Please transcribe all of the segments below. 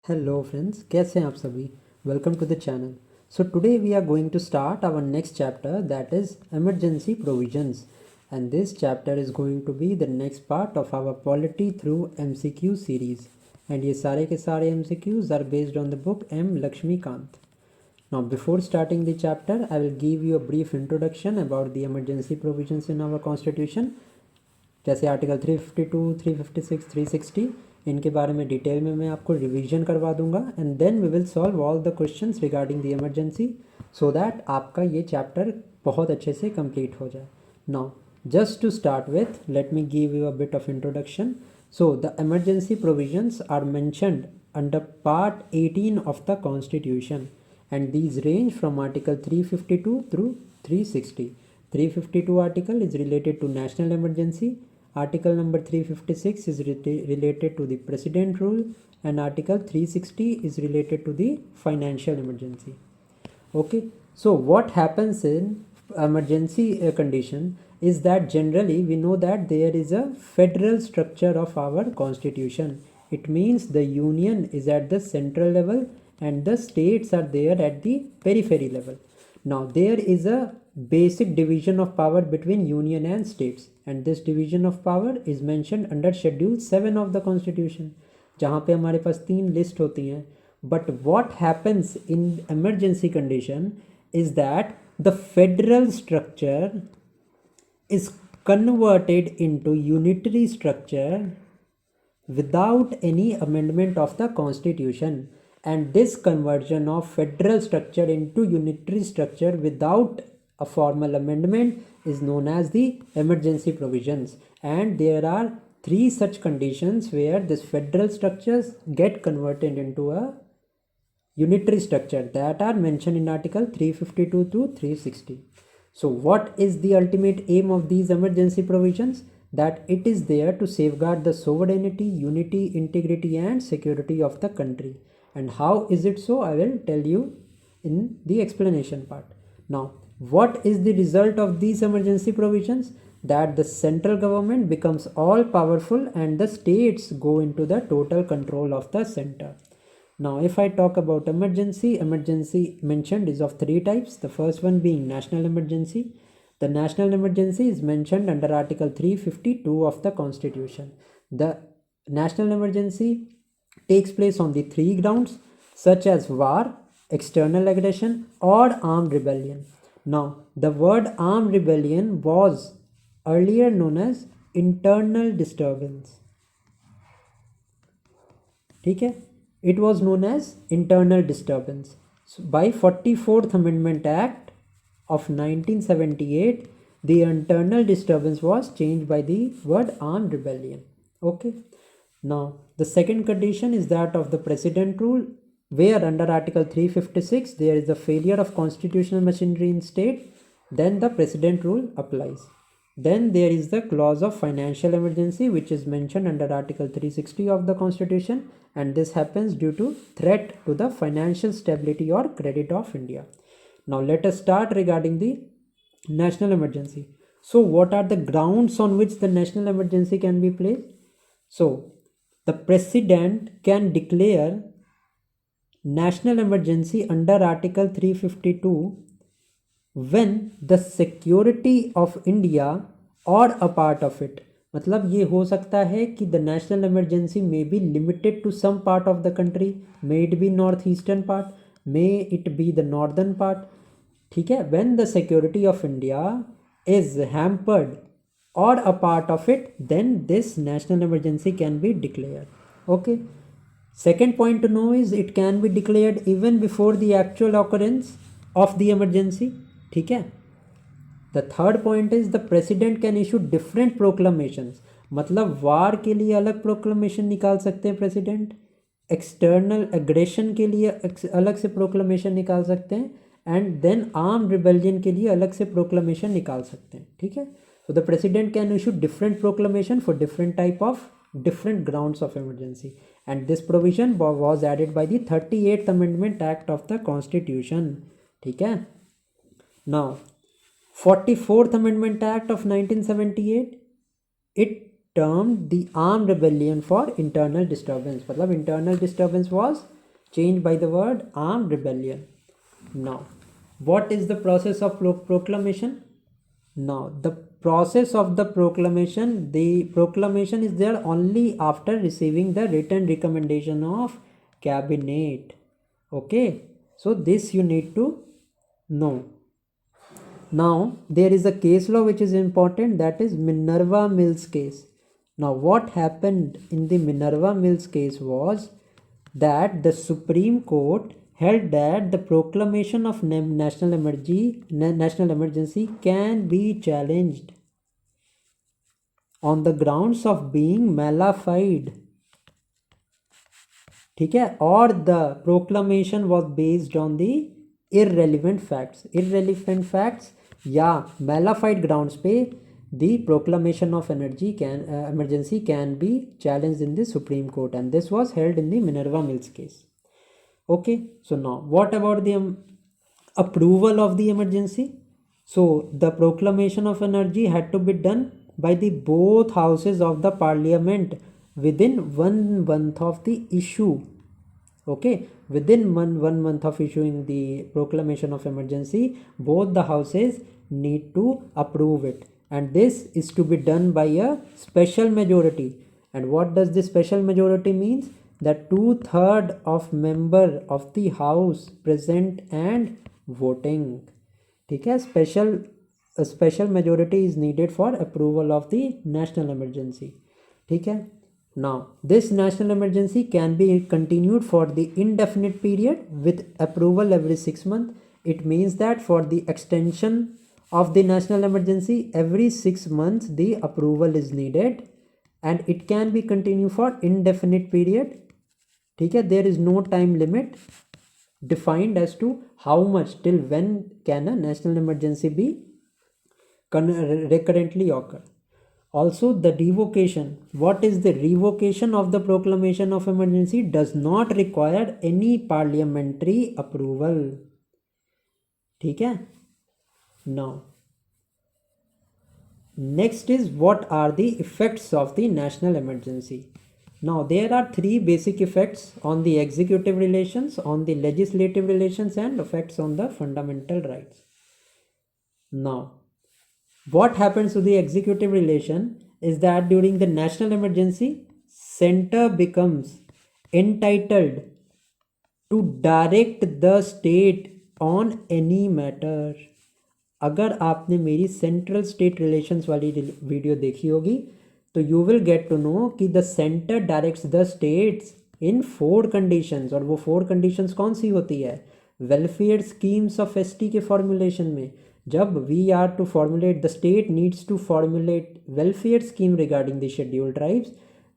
Hello friends, कैसे हैं आप सभी? Welcome to the channel. So today we are going to start our next chapter, that is emergency provisions, and this chapter is going to be the next part of our polity through MCQ series, and ये सारे के सारे MCQs are based on the book M. Lakshmikant. Now before starting the chapter, I will give you a brief introduction about the emergency provisions in our constitution. जैसे article 352, 356, 360 इनके बारे में detail में मैं आपको रिवीजन करवा दूंगा and then we will solve all the questions regarding the emergency so that आपका ये चैप्टर बहुत अच्छे से कंप्लीट हो जाए. Now just to start with, let me give you a bit of introduction. So the emergency provisions are mentioned under part 18 of the constitution, and these range from article 352 through 360. 352 article is related to national emergency. Article number 356 is related to the president rule, and article 360 is related to the financial emergency. Okay, so what happens in emergency condition is that generally we know that there is a federal structure of our constitution. It means the union is at the central level and the states are there at the periphery level. Now there is a basic division of power between union and states, and this division of power is mentioned under schedule 7 of the constitution, जहाँ पे हमारे पास 3 list होती हैं. But what happens in emergency condition is that the federal structure is converted into unitary structure without any amendment of the constitution, and this conversion of federal structure into unitary structure without a formal amendment is known as the emergency provisions. And there are 3 such conditions where this federal structures get converted into a unitary structure that are mentioned in article 352 to 360. So what is the ultimate aim of these emergency provisions? That it is there to safeguard the sovereignty, unity, integrity and security of the country. And how is it so? I will tell you in the explanation part. Now, what is the result of these emergency provisions? That the central government becomes all powerful and the states go into the total control of the center. Now, if I talk about emergency mentioned is of 3 types. The first one being national emergency. The national emergency is mentioned under article 352 of the constitution. The national emergency takes place on the 3 grounds such as war, external aggression or armed rebellion. Now, the word armed rebellion was earlier known as internal disturbance. ठीक है, it was known as internal disturbance. So by 44th Amendment Act of 1978, the internal disturbance was changed by the word armed rebellion. Okay. Now, the second condition is that of the president rule, where under article 356 there is a failure of constitutional machinery in state, then the president rule applies. Then there is the clause of financial emergency, which is mentioned under article 360 of the constitution, and this happens due to threat to the financial stability or credit of India. Now let us start regarding the national emergency. So what are the grounds on which the national emergency can be placed? So the president can declare national emergency under article 352 when the security of India or a part of it, मतलब ये हो सकता है कि the national emergency may be limited to some part of the country, may it be northeastern part, may it be the northern part. ठीक है, when the security of India is hampered or a part of it, then this national emergency can be declared. Okay. Second point to know is it can be declared even before the actual occurrence of the emergency. ठीक है. The third point is the president can issue different proclamations. मतलब वार के लिए अलग proclamation निकाल सकते हैं president, external aggression के लिए अलग से प्रोक्लेमेशन निकाल सकते हैं, एंड देन आर्म रिबेलियन के लिए अलग से प्रोक्लेमेशन निकाल सकते हैं. ठीक है. So the president can issue different proclamation for different type of different grounds of emergency, and this provision was added by the 38th Amendment Act of the Constitution. ठीक है. Now 44th Amendment Act of 1978, it termed the armed rebellion for internal disturbance. मतलब internal disturbance was changed by the word armed rebellion. Now, what is the process of proclamation? Now, the process of the proclamation is there only after receiving the written recommendation of cabinet. Okay, so this you need to know. Now, there is a case law which is important, that is Minerva Mills case. Now, what happened in the Minerva Mills case was that the Supreme Court held that the proclamation of national emergency can be challenged on the grounds of being malified. ठीक है, और the proclamation was based on the irrelevant facts या malified grounds पे the proclamation of emergency can be challenged in the Supreme Court, and this was held in the Minerva Mills case. Okay, so now what about the approval of the emergency? So the proclamation of energy had to be done by the both houses of the parliament within 1 month of the issue. Okay, within one month of issuing the proclamation of emergency, both the houses need to approve it, and this is to be done by a special majority. And what does this special majority means? That 2/3 of member of the house present and voting. ठीक है, special majority is needed for approval of the national emergency. ठीक है. Now, this national emergency can be continued for the indefinite period with approval every 6 months. It means that for the extension of the national emergency, every 6 months the approval is needed, and it can be continued for indefinite period. ठीक है, there is no time limit defined as to how much, till when can a national emergency be recurrently occur. Also, the revocation. What is the revocation of the proclamation of emergency? Does not require any parliamentary approval. ठीक है. Now, next is what are the effects of the national emergency. Now, there are 3 basic effects on the executive relations, on the legislative relations, and effects on the fundamental rights. Now, what happens to the executive relation is that during the national emergency, center becomes entitled to direct the state on any matter. अगर आपने मेरी central state relations वाली video देखी होगी तो you will get to know कि the centre directs the states in 4 conditions, और वो 4 कंडीशंस कौन सी होती है? वेलफेयर स्कीम्स ऑफ एसटी के फॉर्मुलेशन में, जब we are to formulate, the state needs to formulate welfare scheme regarding the scheduled tribes,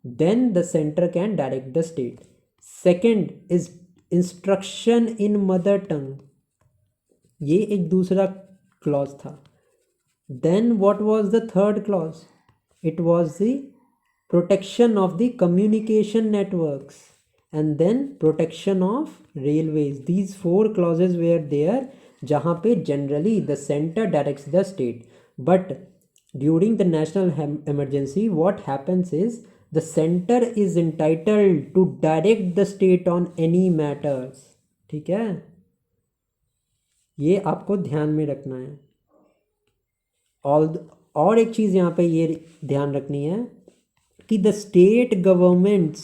then the centre can direct the state. Second is instruction in mother टंग, ये एक दूसरा clause था. Then what was the third clause? It was the protection of the communication networks, and then protection of railways. These 4 clauses were there, जहाँ पे generally the center directs the state. But during the national emergency, what happens is the center is entitled to direct the state on any matters. ठीक है, ये आपको ध्यान में रखना है. और एक चीज़ यहाँ पे ये ध्यान रखनी है कि the state governments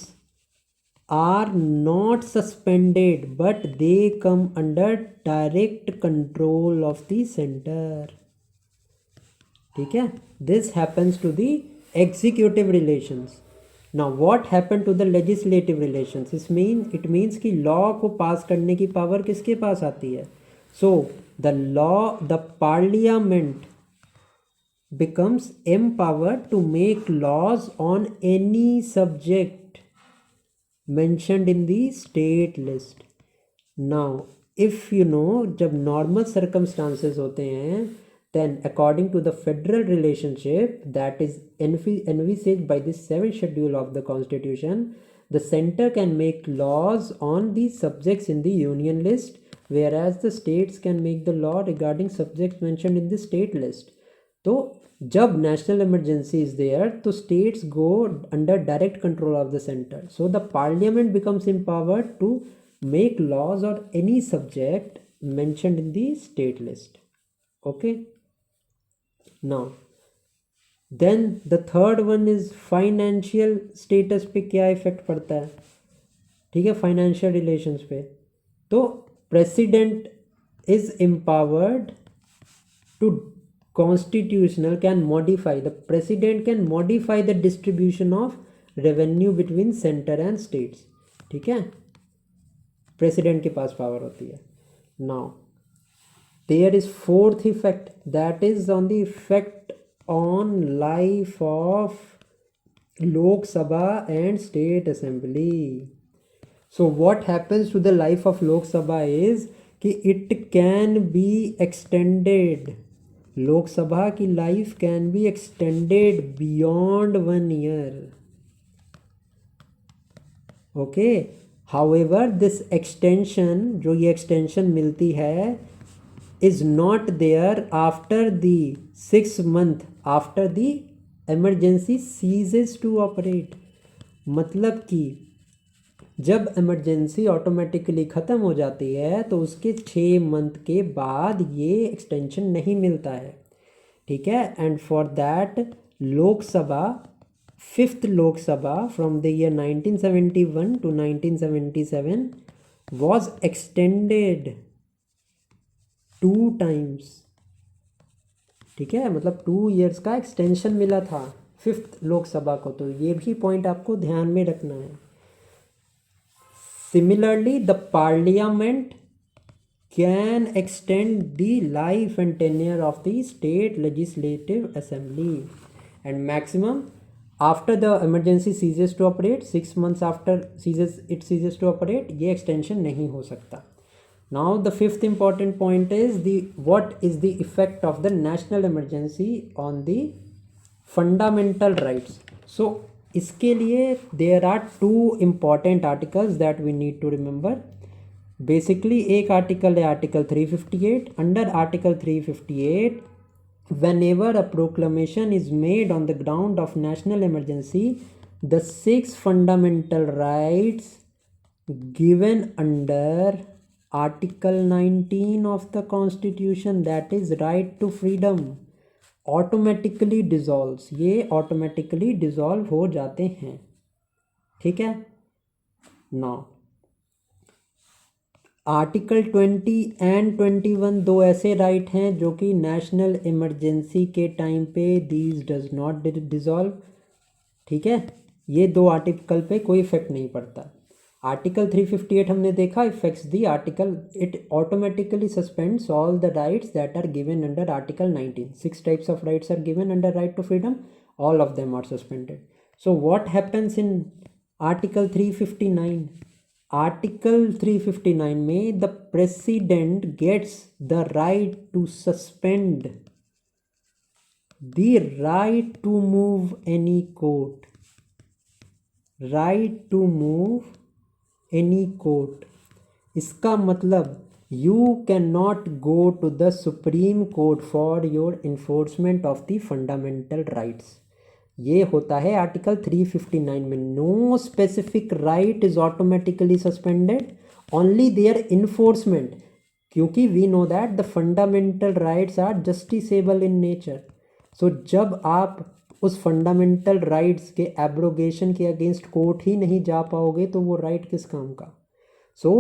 are not suspended but they come under direct control of the centre. ठीक है, this happens to the executive relations. Now what happen to the legislative relations? It means कि लॉ को pass करने की power किसके पास आती है? So the parliament becomes empowered to make laws on any subject mentioned in the state list. Now, if you know, जब normal circumstances होते हैं, then according to the federal relationship that is envisaged by the 7th schedule of the constitution, the center can make laws on the subjects in the union list, whereas the states can make the law regarding subjects mentioned in the state list. तो जब national emergency is there तो states go under direct control of the centre. So the parliament becomes empowered to make laws on any subject mentioned in the state list. Okay, now then the third one is financial status पे क्या effect पड़ता है, ठीक है, financial relations पे. तो president is empowered to constitutional can modify, the president can modify the distribution of revenue between center and states. ठीक है, प्रेसिडेंट के पास पावर होती है. Now there is fourth effect, that is on the effect on life of Lok Sabha and state assembly. So what happens to the life of Lok Sabha is कि it can be extended, Lok Sabha की life can be extended beyond 1 year. Okay, however this extension, जो ये extension मिलती है, is not there after the 6 month after the emergency ceases to operate. मतलब कि जब emergency automatically ख़त्म हो जाती है तो उसके 6 month के बाद ये एक्सटेंशन नहीं मिलता है. ठीक है, and for that Lok Sabha, 5th Lok Sabha from the year 1971 to 1977 was extended 2 times. ठीक है, मतलब 2 years का एक्सटेंशन मिला था 5th लोकसभा को. तो ये भी पॉइंट आपको ध्यान में रखना है. Similarly, the parliament can extend the life and tenure of the state legislative assembly, and maximum after the emergency ceases to operate, 6 months after it ceases to operate, ये extension नहीं हो सकता. Now the 5th important point is what is the effect of the national emergency on the fundamental rights. So इसके लिए there are 2 important articles that we need to remember. Basically एक article है article 358. Under article 358, whenever a proclamation is made on the ground of national emergency, the 6 fundamental rights given under article 19 of the constitution, that is right to freedom, automatically dissolves. ये automatically dissolve हो जाते हैं. ठीक है, now article 20 and 21 दो ऐसे right हैं जो कि नेशनल इमरजेंसी के टाइम पे दीज डज नॉट डिज़ोल्व. ठीक है, ये 2 आर्टिकल पे कोई इफेक्ट नहीं पड़ता. आर्टिकल 358 हमने देखा effects the article, it automatically suspends all the rights that are given under article 19. 6 types of rights are given under right to freedom, all of them are suspended. So what happens in article 359? article 359 में the president gets the right to suspend the right to move any court, right to move any court. इसका मतलब you cannot go to the Supreme Court for your enforcement of the fundamental rights. ये होता है article 359 में. No specific right is automatically suspended, only there enforcement, क्योंकि we know that the fundamental rights are justiciable in nature. So जब आप उस fundamental rights के abrogation के अगेंस्ट कोर्ट ही नहीं जा पाओगे तो वो राइट किस काम का. सो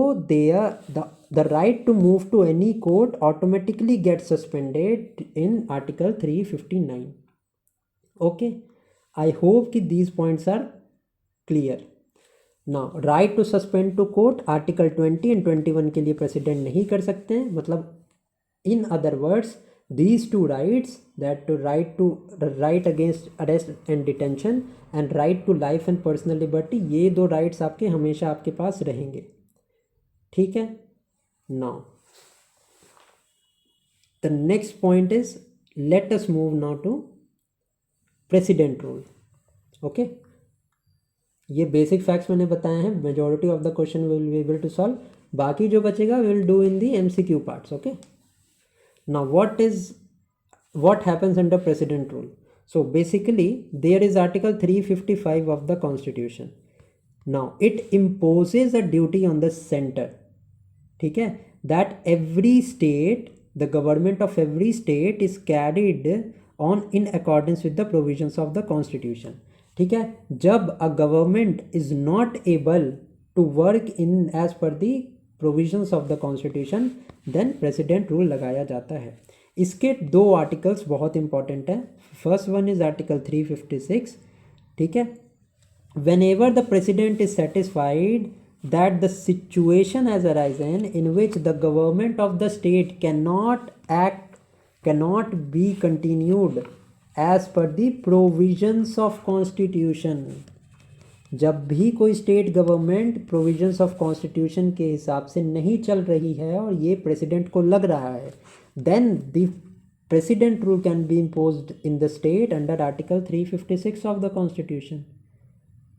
the right to move to any court automatically gets suspended in article 359. Okay, I hope कि these points are clear. Now right to suspend to court, article 20 and 21 के लिए प्रेसिडेंट नहीं कर सकते हैं. मतलब in other words, these 2 rights, that right against arrest and detention and right to life and personal liberty, ये 2 rights आपके हमेशा आपके पास रहेंगे. ठीक है. Now the next point is, let us move now to president rule. Okay, ये basic facts मैंने बताए हैं. Majority of the question will be able to solve. बाकी जो बचेगा will do in the MCQ parts. Okay, now what happens under president rule? So basically there is article 355 of the constitution. Now it imposes a duty on the centre, ठीक है, that every state, the government of every state is carried on in accordance with the provisions of the constitution, ठीक है। जब a government is not able to work in as per the provisions of the constitution, then president rule लगाया जाता है। इसके दो articles बहुत important हैं। फर्स्ट वन इज आर्टिकल 356, ठीक है, whenever the president is satisfied that the situation has arisen in which the government of the state cannot be continued as per the provisions of constitution, जब भी कोई state government provisions of constitution के हिसाब से नहीं चल रही है और ये प्रेसिडेंट को लग रहा है, then the president rule can be imposed in the state under article 356 of the constitution.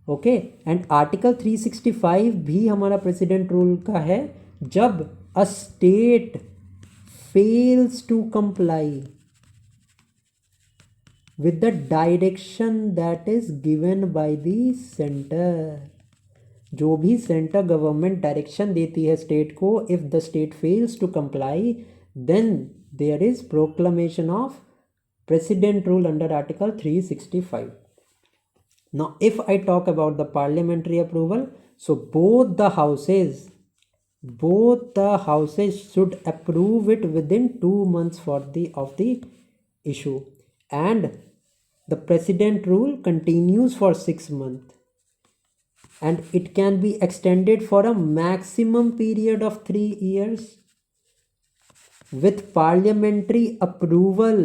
Okay, and article 365 भी हमारा प्रेसिडेंट रूल का है, जब a state fails to comply with the direction that is given by the center, जो भी centre government direction देती है state को, if the state fails to comply then there is proclamation of president rule under article 365। Now if I talk about the parliamentary approval, so both the houses should approve it within 2 months of the issue, and the president rule continues for 6 months and it can be extended for a maximum period of 3 years with parliamentary approval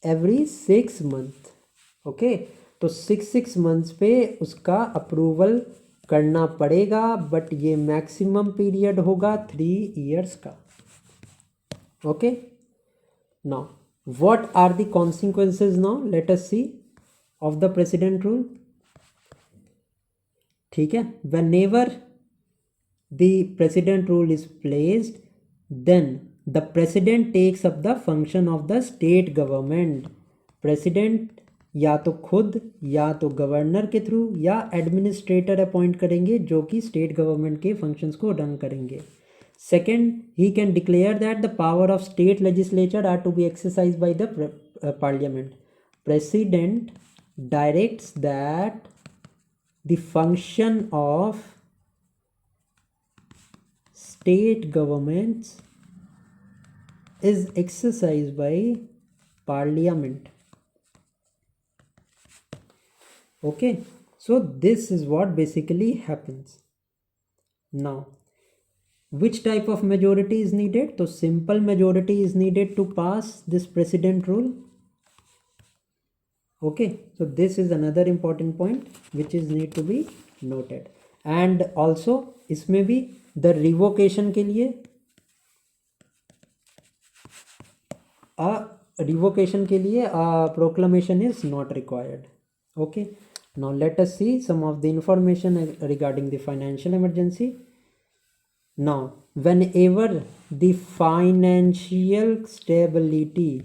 every 6 months। Okay, तो 6 months पे उसका approval करना पड़ेगा, but ये maximum period होगा 3 years का। Okay, now what are the consequences? now let us see of the president rule, ठीक है। whenever the president rule is placed, then the president takes up the function of the state government। president या तो खुद या तो governor के through या administrator appoint करेंगे जो कि स्टेट गवर्नमेंट के फंक्शंस को रन करेंगे। Second, he can declare that the power of state legislature are to be exercised by the parliament. President directs that the function of state governments is exercised by parliament. Okay, so this is what basically happens. Now, which type of majority is needed? So simple majority is needed to pass this president rule। okay, so this is another important point which is need to be noted। and also इसमें भी the revocation के लिए proclamation is not required। okay, now let us see some of the information regarding the financial emergency। now whenever the financial stability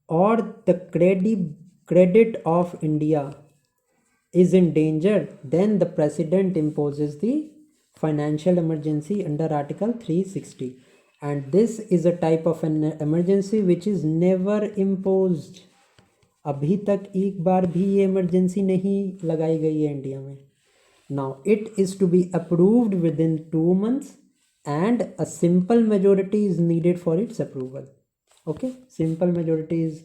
or the credit of India is in danger, then the president imposes the financial emergency under article 360, and this is a type of an emergency which is never imposed। अभी तक एक बार भी ये emergency नहीं लगाई गई है India में। Now it is to be approved within 2 months and a simple majority is needed for its approval. Okay, simple majority is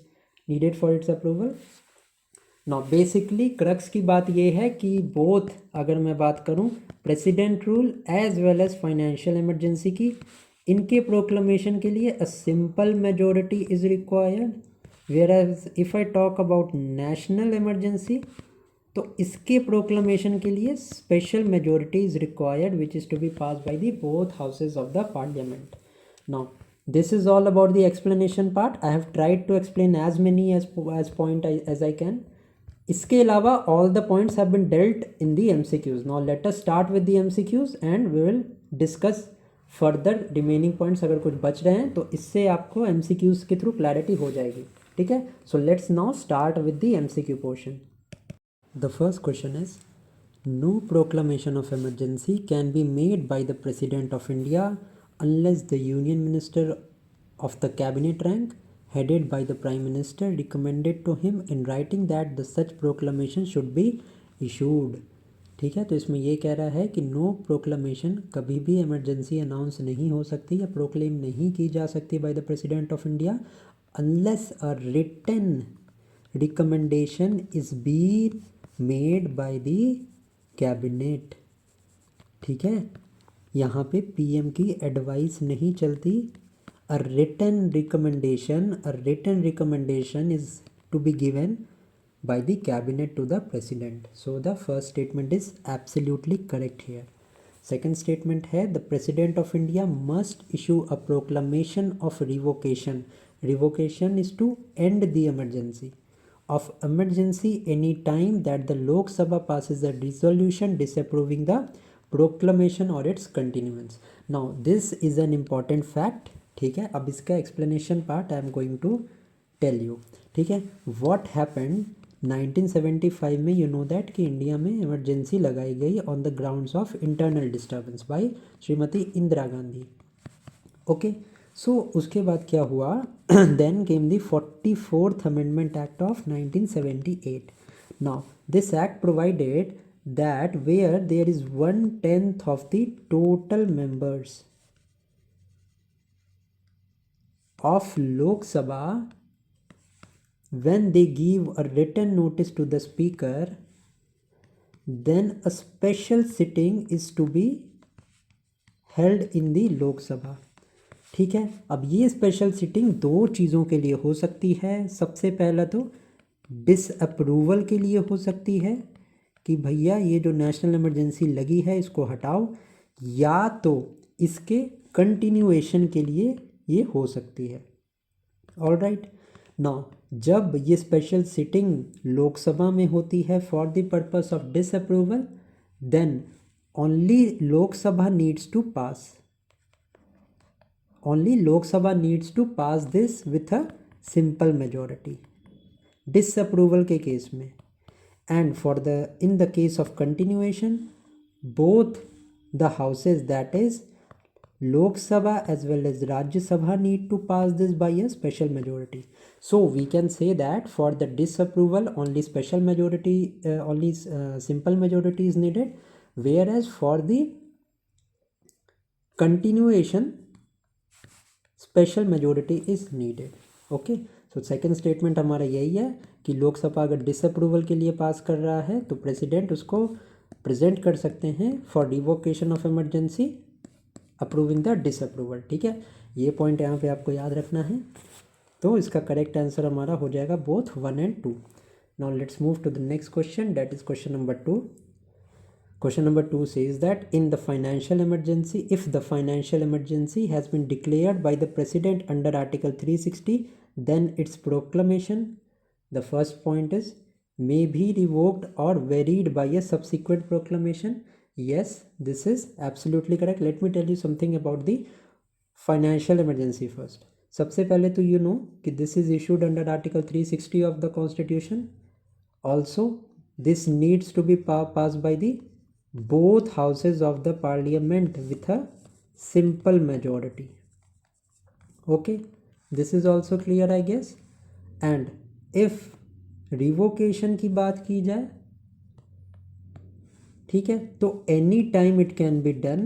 needed for its approval. Now basically crux की बात ये है कि बोथ, अगर मैं बात करूँ president rule as well as financial emergency की, इनके प्रोक्लमेशन के लिए a simple majority is required, whereas if I talk about national emergency, तो इसके प्रोक्लमेशन के लिए special majority is required which is to be pass by the both houses of the parliament. Now this is all about the explanation part. I have tried to explain as many as point as I can. इसके अलावा all the points have been dealt in the MCQs। Now let us start with the MCQs and we will discuss further remaining points. अगर कुछ बच रहे हैं तो इससे आपको MCQs के थ्रू क्लैरिटी हो जाएगी। ठीक है. So let's now start with the MCQ portion. The first question is, no proclamation of emergency can be made by the President of India unless the Union Minister of the Cabinet rank, headed by the Prime Minister, recommended to him in writing that the such proclamation should be issued. ठीक है, तो इसमें ये कह रहा है कि no proclamation, कभी भी इमरजेंसी अनाउंस नहीं हो सकती या प्रोक्लेम नहीं की जा सकती by the president of India unless a written recommendation is been made by the cabinet. ठीक है, यहाँ पे पीएम की एडवाइस नहीं चलती. A written recommendation is to be given by the cabinet to the president. So the first statement is absolutely correct here. Second statement है, the president of India must issue a proclamation of revocation. Revocation is to end the emergency. Of emergency any time that the Lok Sabha passes a resolution disapproving the proclamation or its continuance. Now this is an important fact. ठीक है, अब इसका explanation part I am going to tell you. ठीक है, what happened 1975 में, you know that कि India में emergency लगाई गई on the grounds of internal disturbance by Shrimati Indira Gandhi. Okay, so उसके बाद क्या हुआ, then came the 44th amendment act of 1978. Now this act provided that where there is 1/10 of the total members of Lok Sabha, when they give a written notice to the speaker, then a special sitting is to be held in the Lok Sabha. ठीक है, अब ये special sitting दो चीज़ों के लिए हो सकती है. सबसे पहला तो डिसअप्रूवल के लिए हो सकती है कि भैया ये जो नेशनल इमरजेंसी लगी है इसको हटाओ, या तो इसके कंटिन्यूएशन के लिए ये हो सकती है. ऑलराइट, नाउ जब ये स्पेशल सिटिंग लोकसभा में होती है for the purpose of disapproval, then only Lok Sabha needs to pass this with a simple majority disapproval के केस में. And for the in the case of continuation, both the houses, that is Lok Sabha as well as Rajya Sabha, need to pass this by a special majority. So we can say that for the disapproval only simple majority is needed, whereas for the continuation special majority is needed. Okay, so second statement हमारा यही है कि लोकसभा अगर disapproval के लिए पास कर रहा है तो प्रेसिडेंट उसको प्रेजेंट कर सकते हैं for revocation of emergency approving the disapproval. ठीक है, ये पॉइंट यहाँ पे आपको याद रखना है. तो इसका करेक्ट आंसर हमारा हो जाएगा both 1 and 2. Now let's move to the next question, that is question number 2. Question number 2 says that in the financial emergency, if the financial emergency has been declared by the president under article 360, then its proclamation, the first point is, may be revoked or varied by a subsequent proclamation. Yes, this is absolutely correct. Let me tell you something about the financial emergency first. सबसे पहले तो you know कि this is issued under article 360 of the constitution. Also this needs to be passed by the both houses of the parliament with a simple majority. Okay, this is also clear I guess. And if revocation की बात की जाए, ठीक है, तो any time it can be done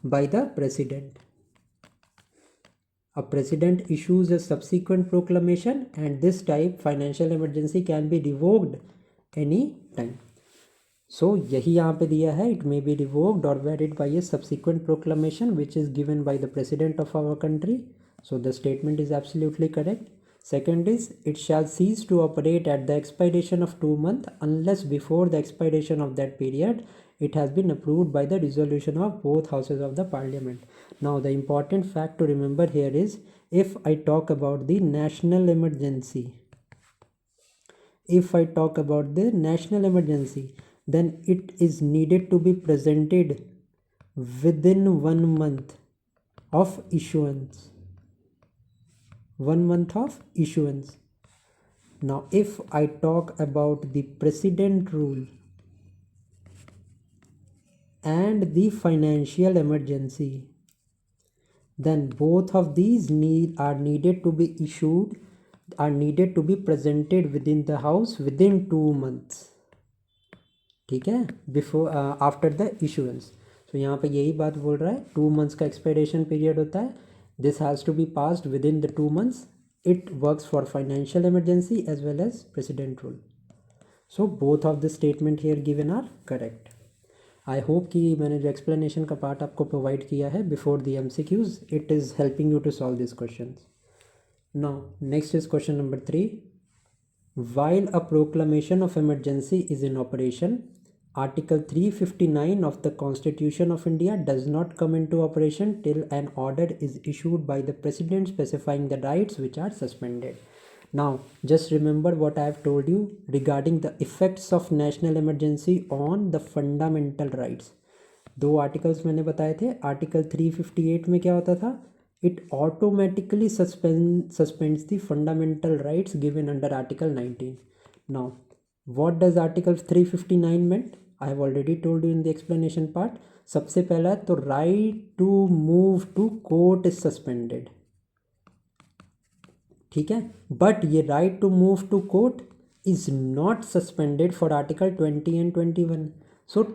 by the president. A president issues a subsequent proclamation and this type financial emergency can be revoked any time. So यही यहाँ पे दिया है, इट मे बी रिवोक्ड और valid by a subsequent proclamation which is given by the president of our country. So the statement is absolutely correct. Second is, it shall cease to operate at the expiration of 2 months unless before the expiration of that period it has been approved by the resolution of both houses of the parliament. Now the important fact to remember here is, if I talk about the national emergency, then it is needed to be presented within 1 month of issuance. 1 month of issuance. Now if I talk about the president rule and the financial emergency, then both of these are needed to be presented within the house within 2 months. ठीक है, before after the issuance. सो यहाँ पे यही बात बोल रहा है, 2 months का एक्सपायरेशन पीरियड होता है. This has to be passed within the 2 months. It works for financial emergency as well as president rule. So both of the statement here given are correct. I hope कि मैंने जो explanation का part आपको provide किया है before the MCQs, it is helping you to solve this question. Now next is question number 3. While a proclamation of emergency is in operation, Article 359 of the Constitution of India does not come into operation till an order is issued by the President specifying the rights which are suspended. Now, just remember what I have told you regarding the effects of national emergency on the fundamental rights. 2 articles मैंने बताए थे. Article 358 में क्या होता था? It automatically suspends the fundamental rights given under Article 19. Now, what does Article 359 meant? I have already told you in the explanation part. सबसे पहला तो right to move to court is suspended. ठीक है, but ये right to move to court is not suspended for Article 20 and 21. So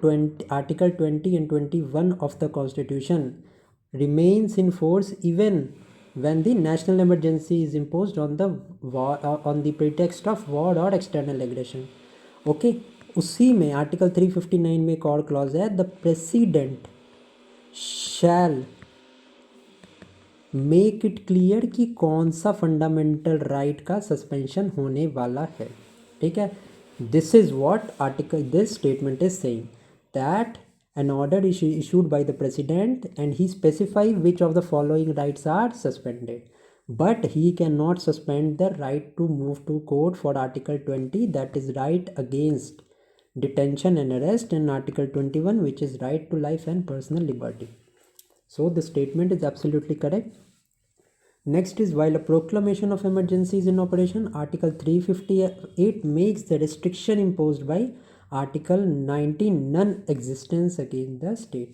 Article 20 and 21 of the Constitution remains in force even when the national emergency is imposed on the war, on the pretext of war or external aggression. Okay, उसी में article 359 में एक और clause है, the president shell make it clear कि कौन सा fundamental right का सस्पेंशन होने वाला है. ठीक है, this is what article this statement is saying, that an order is issued by the president and he specify which of the following rights are suspended, but he cannot suspend the right to move to court for Article 20, that is right against detention and arrest, and Article 21, which is right to life and personal liberty. So the statement is absolutely correct. Next is, while a proclamation of emergency is in operation, Article 358 makes the restriction imposed by Article 19 non-existence against the state.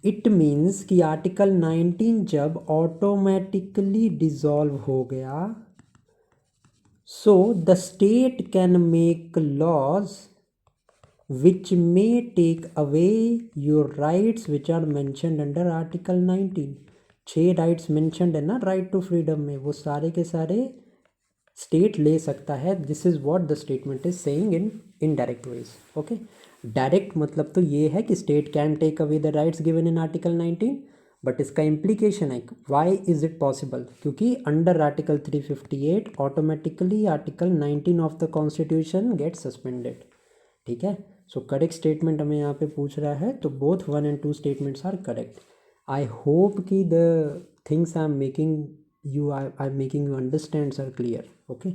It means कि Article 19 जब automatically dissolve हो गया, so the state can make laws which may take away your rights which are mentioned under Article 19. 6 rights mentioned है ना right to freedom में, वो सारे के सारे स्टेट ले सकता है. This is what the statement is saying in indirect ways. Okay, direct मतलब तो ये है कि state can take away the rights given in article 19, but इसका इम्प्लीकेशन है वाई इज इट पॉसिबल, क्योंकि under article 358 automatically article 19 of the constitution get suspended. ठीक है, सो करेक्ट स्टेटमेंट हमें यहाँ पे पूछ रहा है, तो both 1 and 2 statements are correct. I hope कि the things I am making you I'm making you understand are clear. Okay,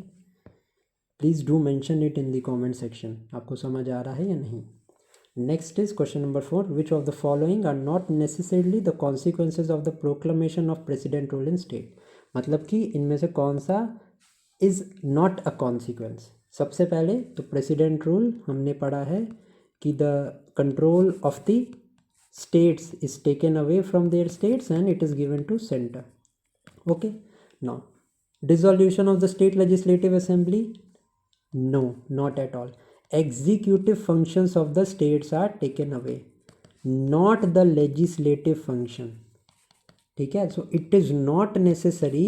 please do mention it in the comment section. आपको समझ आ रहा है या नहीं. Next is question number 4. Which of the following are not necessarily the consequences of the proclamation of president rule in state? मतलब कि इनमें से कौन सा is not a consequence. सबसे पहले तो president rule हमने पढ़ा है कि the control of the states is taken away from their states and it is given to center. Okay, now dissolution of the state legislative assembly, no, not at all. Executive functions of the states are taken away, not the legislative function. ठीक है, so it is not necessary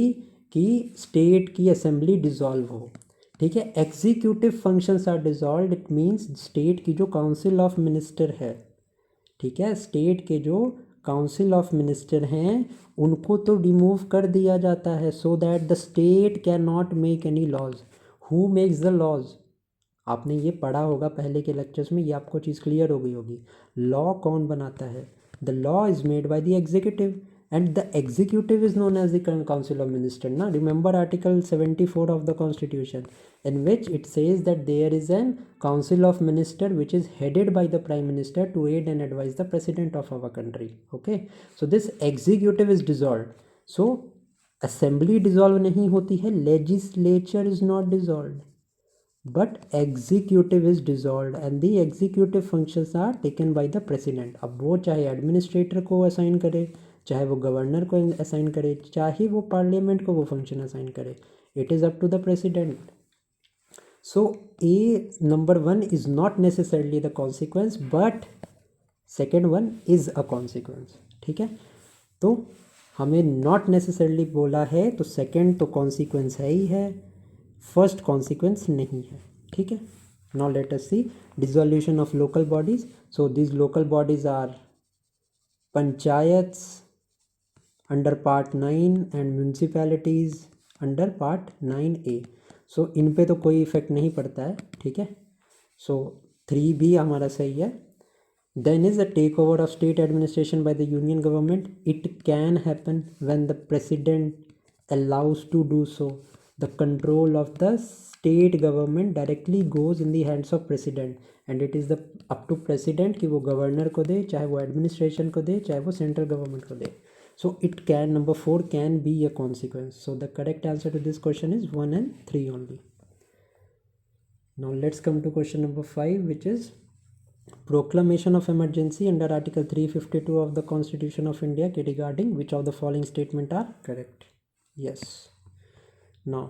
कि state की assembly dissolve हो. ठीक है, executive functions are dissolved, it means state की जो council of minister है, ठीक है, state के जो काउंसिल ऑफ मिनिस्टर हैं उनको तो रिमूव कर दिया जाता है, so that the state can not make any laws. Who makes the laws? आपने ये पढ़ा होगा पहले के लेक्चर्स में, ये आपको चीज़ क्लियर हो गई होगी. लॉ कौन बनाता है? The law is made by the executive and the executive is known as the council of minister. Now remember article 74 of the constitution, in which it says that there is an council of minister which is headed by the prime minister to aid and advise the president of our country. Okay, so this executive is dissolved, so assembly dissolve नहीं होती है, legislature is not dissolve, but executive is dissolve and the executive functions are taken by the president. अब वो चाहे administrator को assign करे, चाहे वो गवर्नर को असाइन करे, चाहे वो पार्लियामेंट को वो फंक्शन असाइन करे, it is up to the president. So a number 1 is not necessarily the consequence, but second one is a consequence. ठीक है, तो हमें नॉट नेसेसरली बोला है तो सेकेंड तो कॉन्सिक्वेंस है ही है, फर्स्ट कॉन्सिक्वेंस नहीं है। ठीक है, now let us see dissolution of local bodies. So this local bodies are panchayats under part 9 and municipalities under part 9A। So इन पे तो कोई इफेक्ट नहीं पड़ता है। ठीक है, सो 3B हमारा सही है। Then is the takeover of state administration by the union government. It can happen when the president allows to do so. The control of the state government directly goes in the hands of president, and it is the up to president कि वो governor को दे, चाहे वो administration को दे, चाहे वो central government को दे. So it can, number 4 can be a consequence. So the correct answer to this question is 1 and 3 only. Now let's come to question number 5, which is proclamation of emergency under article 352 of the constitution of India regarding which of the following statement are correct? Yes. Now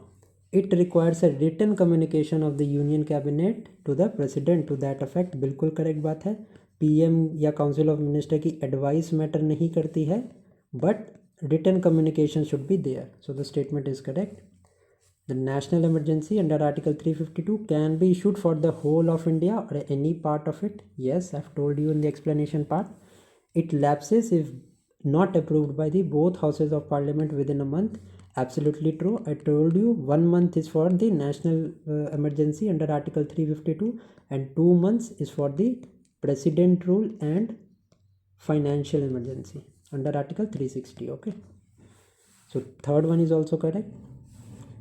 it requires a written communication of the union cabinet to the president to that effect. बिल्कुल correct बात है। PM या council of minister की advice matter नहीं करती है, but written communication should be there. So the statement is correct. The national emergency under article 352 can be issued for the whole of India or any part of it. Yes, I've told you in the explanation part. It lapses if not approved by the both houses of parliament within a month. Absolutely true. I told you 1 month is for the national emergency under article 352 and 2 months is for the president rule and financial emergency under article 360. Okay, so third one is also correct.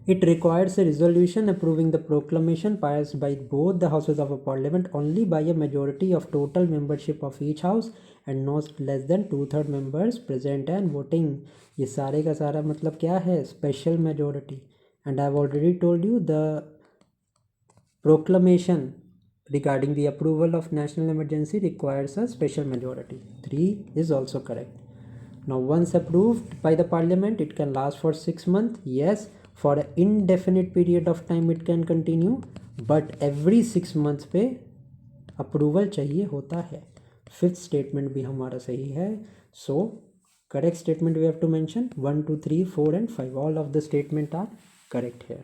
It requires a resolution approving the proclamation passed by both the houses of a parliament only by a majority of total membership of each house and not less than 2/3 members present and voting. ये सारे का सारा मतलब क्या है? Special majority. And I have already told you the proclamation regarding the approval of national emergency requires a special majority. 3 is also correct. Now once approved by the parliament, it can last for 6 months. Yes, for an indefinite period of time it can continue, but every 6 months पे approval चाहिए होता है. Fifth statement भी हमारा सही है. So correct statement we have to mention 1 2 3 4 and 5. All of the statement are correct here.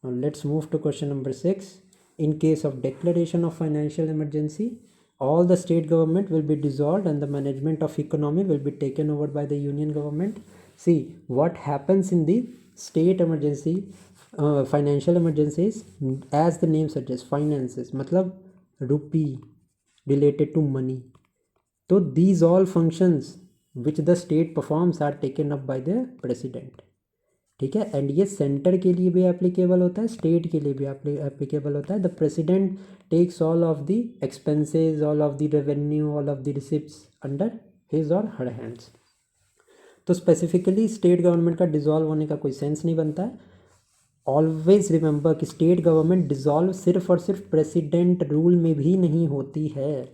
Now let's move to question number 6. In case of declaration of financial emergency, all the state government will be dissolved and the management of economy will be taken over by the union government. See what happens in the state emergency, financial emergencies, as the name suggests, finances मतलब rupee related to money. So these all functions which the state performs are taken up by the president. ठीक है, and ये centre के लिए भी applicable होता है, state के लिए भी एप्लीकेबल होता है. The president takes all of the expenses, all of the revenue, all of the receipts under his और हर हैंड्स. तो स्पेसिफिकली स्टेट गवर्नमेंट का डिसॉल्व होने का कोई सेंस नहीं बनता है. ऑलवेज रिमेंबर कि स्टेट गवर्नमेंट डिसॉल्व सिर्फ और सिर्फ प्रेसिडेंट रूल में भी नहीं होती है.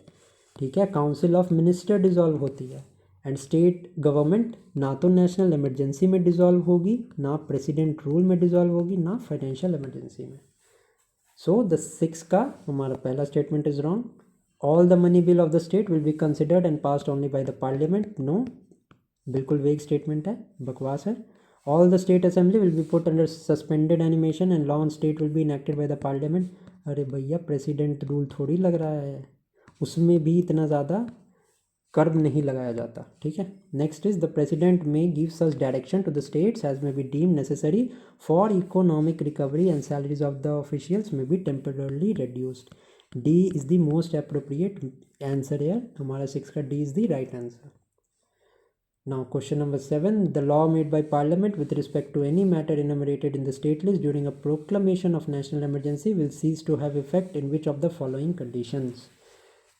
ठीक है, काउंसिल ऑफ मिनिस्टर डिसॉल्व होती है. एंड स्टेट गवर्नमेंट ना तो नेशनल इमरजेंसी में डिसॉल्व होगी, ना प्रेसिडेंट रूल में डिसॉल्व होगी, ना फाइनेंशियल इमरजेंसी में. सो द 6 का हमारा पहला statement is wrong. All the money bill of the state will be considered and passed only by the parliament. No, बिल्कुल वेग स्टेटमेंट है, बकवास है. All the state assembly will be put under suspended animation and law on state will be enacted by the parliament. अरे भैया, president rule थोड़ी लग रहा है, उसमें भी इतना ज़्यादा कर्व नहीं लगाया जाता. ठीक है, next is the president may give such direction to the states as may be deem necessary for economic recovery and salaries of the officials may be temporarily reduced. D is the most appropriate answer है. हमारा 6 का D is the right answer. Now question number 7. The law made by parliament with respect to any matter enumerated in the state list during a proclamation of national emergency will cease to have effect in which of the following conditions?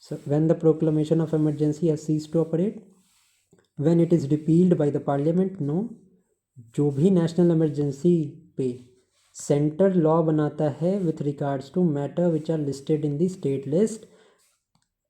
So when the proclamation of emergency has ceased to operate, when it is repealed by the parliament, no. जो भी national emergency पे centre law बनाता है with regards to matter which are listed in the state list,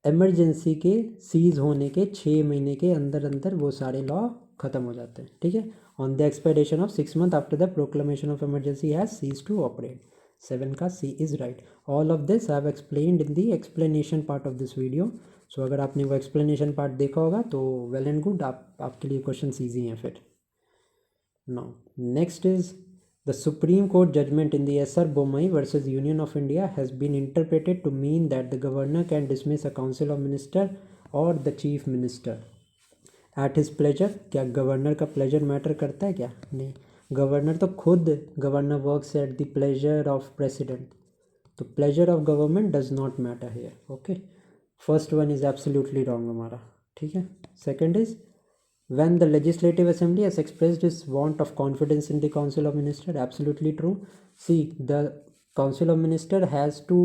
emergency के cease होने के 6 महीने के अंदर अंदर वो सारे लॉ ख़त्म हो जाते हैं, ठीक है। On the expiration of 6 months after the proclamation of emergency has cease to operate. 7 का C is right. All of this I have explained in the explanation part of this video. So अगर आपने वो explanation part देखा होगा तो well and good, आपके लिए question easy हैं फिर। Now next is the Supreme Court judgment in the S.R. Bommai versus Union of India has been interpreted to mean that the governor can dismiss a council of minister or the chief minister at his pleasure। क्या governor का pleasure matter करता है क्या? नहीं, governor तो खुद governor works at the pleasure of president, तो pleasure of government does not matter here. Okay, first one is absolutely wrong हमारा, ठीक है। Second is when the legislative assembly has expressed its want of confidence in the council of minister, absolutely true। See, the council of minister has to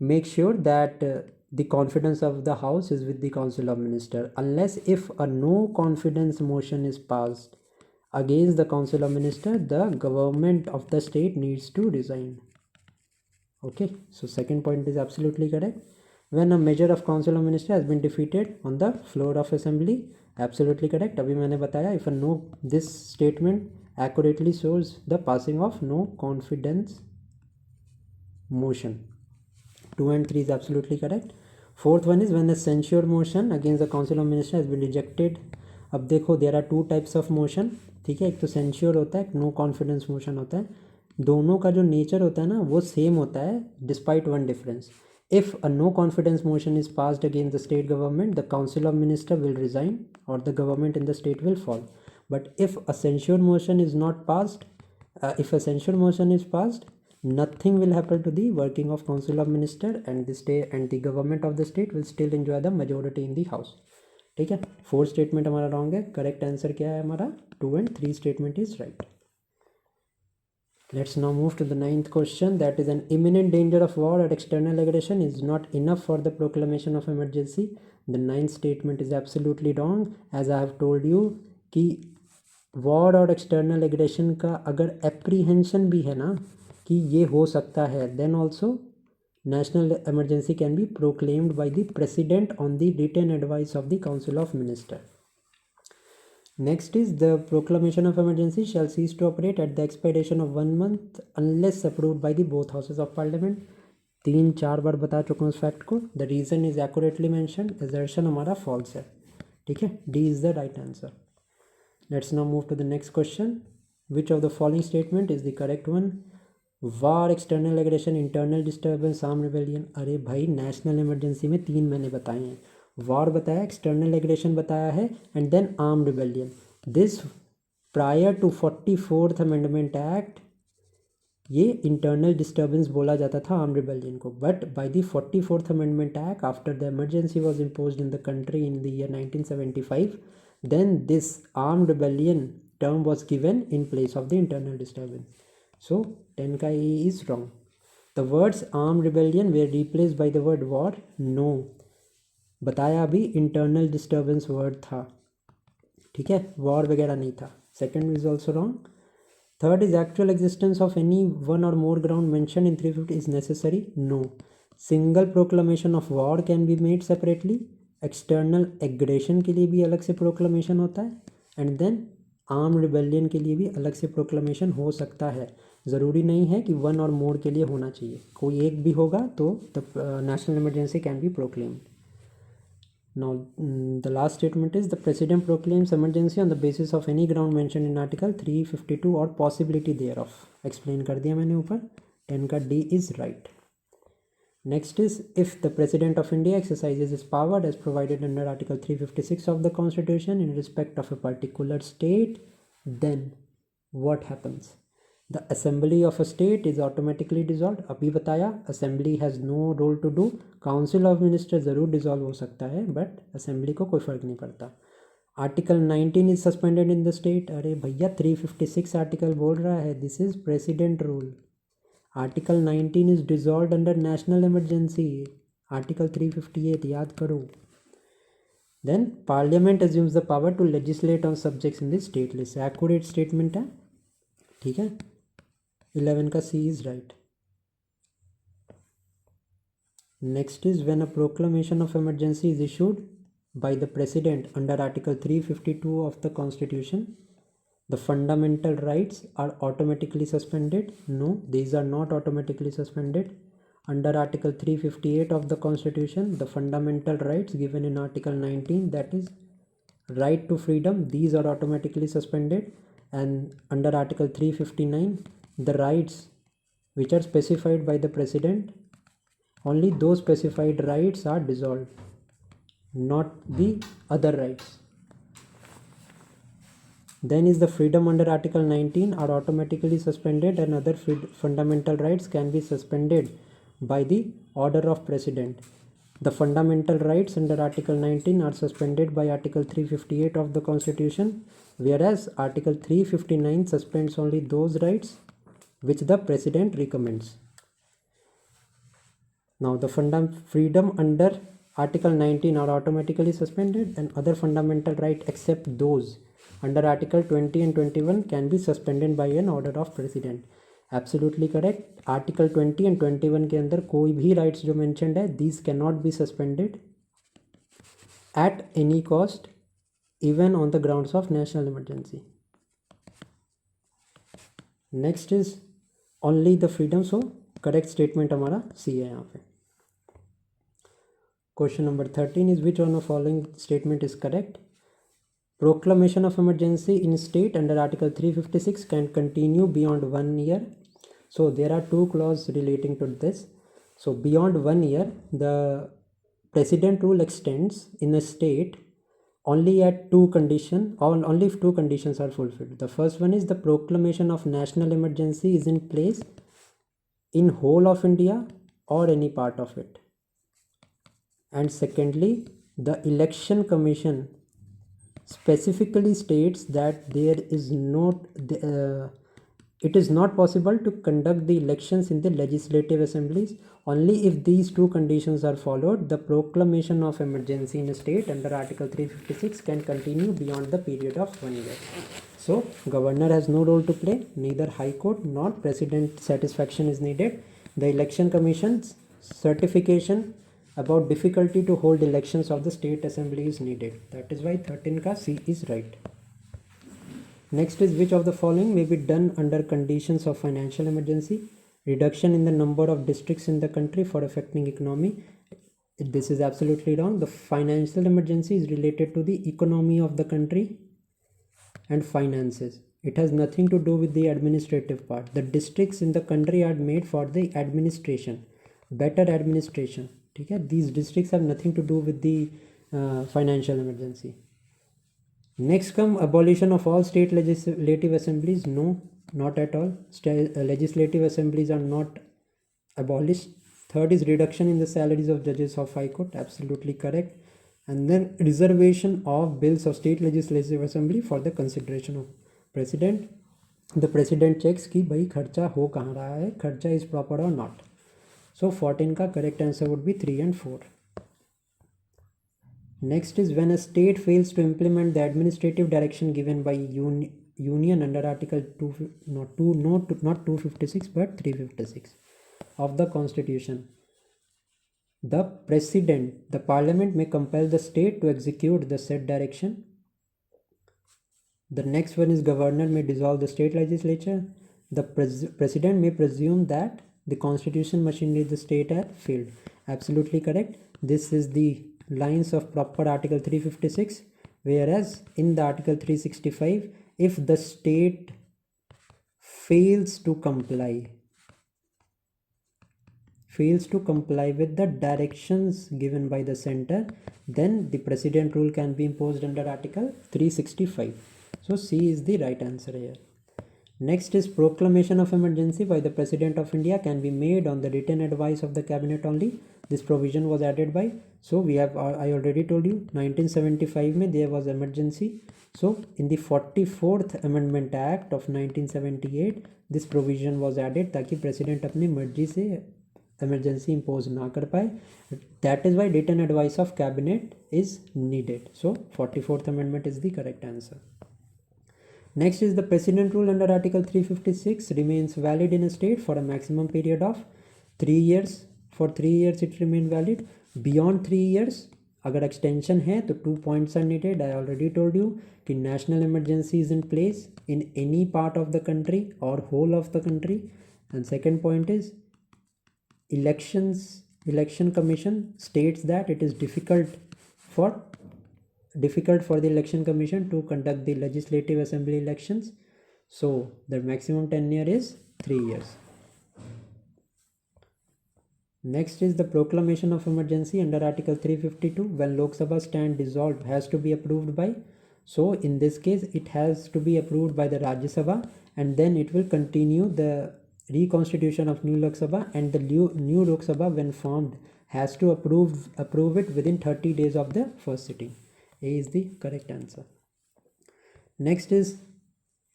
make sure that the confidence of the house is with the council of minister, unless if a no confidence motion is passed against the council of minister, the government of the state needs to resign। Okay, so second point is absolutely correct। when a measure of council of minister has been defeated on the floor of assembly, absolutely correct। अभी मैंने बताया if a no, this statement accurately shows the passing of no confidence motion। 2 and 3 is absolutely correct। fourth one is when a censure motion against the council of minister has been rejected। अब देखो there are two types of motion, ठीक है। एक तो censure होता है, एक no confidence motion होता है। दोनों का जो नेचर होता है ना वो सेम होता है despite one difference. If a no confidence motion is passed against the state government, the council of minister will resign or the government in the state will fall। But if a censure motion is not passed, if a censure motion is passed, nothing will happen to the working of council of minister and the state and the government of the state will still enjoy the majority in the house। ठीक है, fourth statement हमारा wrong है। Correct answer क्या है हमारा? 2 and 3 statement is right. Let's now move to the ninth question, that is an imminent danger of war or external aggression is not enough for the proclamation of emergency। The ninth statement is absolutely wrong। As I have told you कि war और external aggression का अगर apprehension भी है ना कि ये हो सकता है, then also national emergency can be proclaimed by the president on the written advice of the council of minister। Next is the proclamation of emergency shall cease to operate at the expiration of 1 month unless approved by the both houses of parliament। 3-4 बार बता चुका हूँ इस fact को। The reason is accurately mention, assertion हमारा false है, ठीक है। D is the right answer. Let's now move to the next question. Which of the following statement is the correct one? War, external aggression, internal disturbance, arm rebellion. अरे भाई, national emergency में 3 मैंने बताए हैं। War बताया, external aggression बताया है and then arm rebellion. This prior to 44th amendment act ये इंटरनल डिस्टर्बेंस बोला जाता था आर्म रिबेलियन को, but by the 44th amendment act after the emergency was imposed in the country in the year 1975, then this arm rebellion term was given in place of the internal disturbance. So 10 का A is wrong. The words arm rebellion were replaced by the word war. No, बताया अभी internal disturbance word था, ठीक है, war वगैरह नहीं था। Second is also wrong. Third is actual existence of any one और more ground mention in 350 is necessary. No, single proclamation of war can be made separately. External aggression के लिए भी अलग से प्रोक्लेमेशन होता है एंड देन आर्म रिबेलियन के लिए भी अलग से प्रोक्लेमेशन हो सकता है। ज़रूरी नहीं है कि वन और मोर के लिए होना चाहिए, कोई एक भी होगा तो the national emergency can B proclaimed. Now, the last statement is the president proclaims emergency on the basis of any ground mentioned in article 352 or possibility thereof। explain कर दिया मैंने ऊपर। 10 का D is right। Next is if the president of India exercises his power as provided under article 356 of the constitution in respect of a particular state, then what happens? The assembly of a state is automatically dissolved। अभी बताया assembly has no role to do। council of minister ज़रूर dissolve हो सकता है but assembly को कोई फ़र्क नहीं पड़ता। Article 19 is suspended in the state. अरे भैया 356 आर्टिकल बोल रहा है, this is president rule. Article 19 is dissolve under national emergency. Article 358 याद करो। Then parliament assumes the power to legislate on subjects in the state list. Accurate statement है, ठीक है. 11 का C is right. Next is when a proclamation of emergency is issued by the president under Article 352 of the Constitution, the fundamental rights are automatically suspended. No, these are not automatically suspended. Under Article 358 of the Constitution, the fundamental rights given in Article 19, that is right to freedom, these are automatically suspended. And under Article 359, the rights which are specified by the president, only those specified rights are dissolved, not the other rights. Then is the freedom under Article 19 are automatically suspended, and other fundamental rights can be suspended by the order of president. The fundamental rights under Article 19 are suspended by Article 358 of the Constitution, whereas Article 359 suspends only those rights which the president recommends. Now the freedom under Article 19 are automatically suspended, and other fundamental rights except those under Article 20 and 21 can be suspended by an order of president. Absolutely correct. Article 20 and 21 के अंदर कोई भी rights जो mentioned है, these cannot be suspended at any cost, even on the grounds of national emergency. Next is only the freedom. So correct statement हमारा C है यहाँ पे. Question number 13 is which one of following statement is correct? Proclamation of emergency in state under Article 356 can continue beyond 1 year. So there are two clauses relating to this. So beyond 1 year, the president rule extends in a state only at two conditions, or only if two conditions are fulfilled. The first one is the proclamation of national emergency is in place in whole of India or any part of it. And secondly, the election commission specifically states that there is it is not possible to conduct the elections in the legislative assemblies. Only if these two conditions are followed, the proclamation of emergency in a state under Article 356 can continue beyond the period of 1 year. So governor has no role to play, neither high court nor president satisfaction is needed. The election commission's certification about difficulty to hold elections of the state assembly is needed. That is why 13 ka C is right. Next is which of the following may be done under conditions of financial emergency? Reduction in the number of districts in the country for affecting economy. This is absolutely wrong. The financial emergency is related to the economy of the country and finances. It has nothing to do with the administrative part. The districts in the country are made for the administration, better administration. Okay? These districts have nothing to do with the financial emergency. Next come abolition of all state legislative assemblies. No, not at all. Legislative assemblies are not abolished. Third is reduction in the salaries of judges of High Court. Absolutely correct. And then reservation of bills of state legislative assembly for the consideration of president. The president checks कि भाई खर्चा हो कहाँ रहा है, खर्चा is proper or not. So 14 का correct answer would be 3 and 4. Next is when a state fails to implement the administrative direction given by union under Article 256 but 356 of the Constitution. The president, the parliament may compel the state to execute the said direction. The next one is governor may dissolve the state legislature. The president may presume that the constitution machinery of the state had failed. Absolutely correct. This is the lines of proper Article 356, whereas in the Article 365, if the state fails to comply with the directions given by the center, then the president rule can be imposed under Article 365. So C is the right answer here. Next is proclamation of emergency by the President of India can be made on the written advice of the cabinet only. This provision was added by, so we have, I already told you, 1975 mein there was emergency. So in the 44th Amendment Act of 1978, this provision was added ताकि president अपनी मर्जी से emergency impose ना कर पाए. That is why written advice of cabinet is needed. So 44th amendment is the correct answer. Next is the President rule under Article 356 remains valid in a state for a maximum period of 3 years. For 3 years it remain valid. Beyond 3 years अगर extension है तो 2 points are needed. I already told you कि national emergency is in place in any part of the country or whole of the country. And second point is election commission states that it is difficult for the election commission to conduct the legislative assembly elections. So the maximum tenure is 3 years. Next is the proclamation of emergency under Article 352. When Lok Sabha stand dissolved has to be approved by. So in this case it has to be approved by the Rajya Sabha, and then it will continue the reconstitution of new Lok Sabha, and the new Lok Sabha when formed has to approve it within 30 days of the first sitting. A is the correct answer. Next is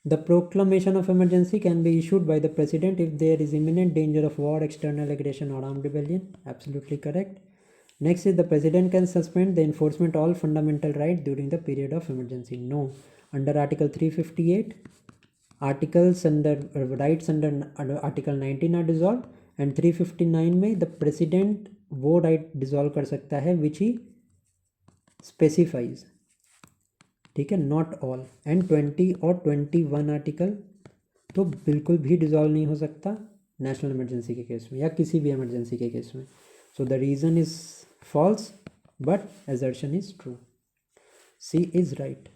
the proclamation of emergency can be issued by the president if there is imminent danger of war, external aggression or armed rebellion. Absolutely correct. Next is the president can suspend the enforcement all fundamental rights during the period of emergency. No. Under Article 358, articles under rights under Article 19 are dissolved, and 359 में the president वो right dissolve कर सकता है which he specifies. ठीक है, not all. And 20 और 21 article तो बिल्कुल भी डिजॉल्व नहीं हो सकता नेशनल इमरजेंसी के केस में या किसी भी इमरजेंसी के केस में. So the reason is false but assertion is true. C is right.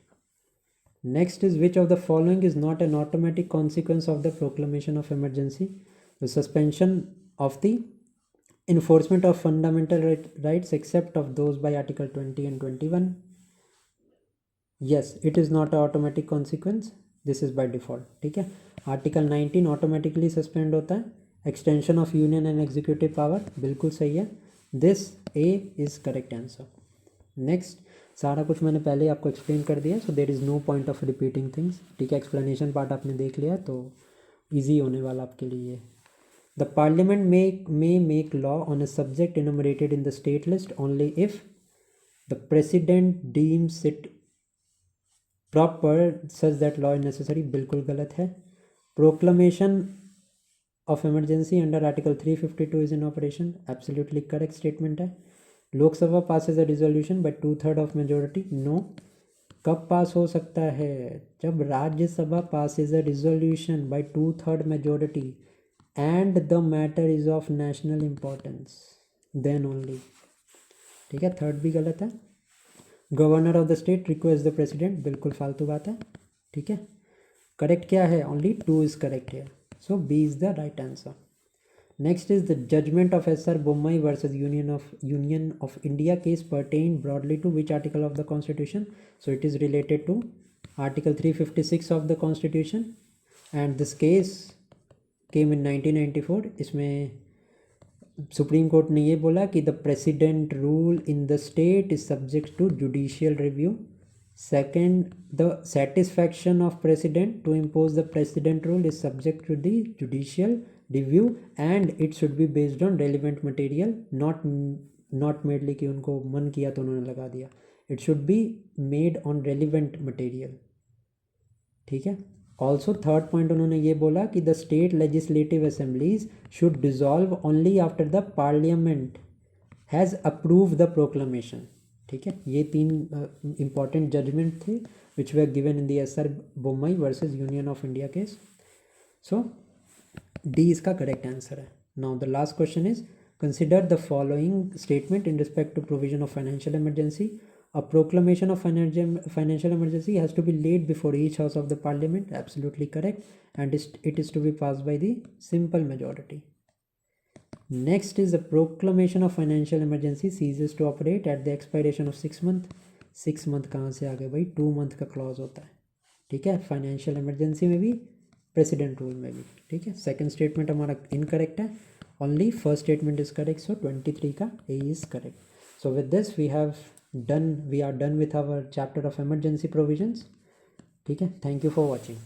Next is which of the following is not an automatic consequence of the proclamation of emergency. The suspension of the enforcement of fundamental rights except of those by Article 20 and 21. Yes, it is not an automatic consequence. This is by default. ठीक है. Article 19 automatically suspend होता है. Extension of union and executive power बिल्कुल सही है. This A is correct answer. Next, सारा कुछ मैंने पहले आपको explain कर दिया, so there is no point of repeating things. ठीक है, explanation part आपने देख लिया तो easy होने वाला आपके लिए. The parliament may make law on a subject enumerated in the state list only if the president deems it proper such that law is necessary. बिल्कुल गलत है. Proclamation of emergency under Article 352 is in operation. Absolutely correct statement है. लोक सभा passes a resolution by 2/3 of majority. No. कब पास हो सकता है? जब Rajya Sabha passes a resolution by 2/3 majority and the matter is of national importance, then only. ठीक है, थर्ड भी गलत है. Governor of the state request the president, बिल्कुल फालतू बात है. ठीक है, करेक्ट क्या है? ओनली 2 इज करेक्ट है. So B is the right answer. Next is the judgment of S R. Bommai versus union of India case pertain broadly to which article of the constitution. So it is related to article 356 of the constitution and this case came in 1994. इसमें supreme court ने ये बोला कि the president rule in the state is subject to judicial review. Second, the satisfaction of president to impose the president rule is subject to the judicial review and it should be based on relevant material, not merely कि उनको मन किया तो उन्होंने लगा दिया. It should be made on relevant material. ठीक है. ऑल्सो थर्ड पॉइंट उन्होंने ये बोला कि the state legislative assemblies should dissolve only after the parliament has approve the proclamation. ठीक है, ये 3 इंपॉर्टेंट जजमेंट थे which were given in the SR. Bommai versus union of India case. So D इसका correct answer है. Now the last question is consider the following statement in respect to provision of financial emergency. A proclamation of financial emergency has to be laid before each house of the parliament. Absolutely correct. And it is to be passed by the simple majority. Next is the proclamation of financial emergency ceases to operate at the expiration of 6 months. 6 month कहाँ से आ गए भाई? 2 month का clause होता है. ठीक है, financial emergency में भी, प्रेसिडेंट रूल में भी. ठीक है, सेकेंड स्टेटमेंट हमारा इनकरेक्ट है. Only first statement is correct. So 23 का A is correct. So with this we are done with our chapter of emergency provisions. ठीक है, thank you for watching.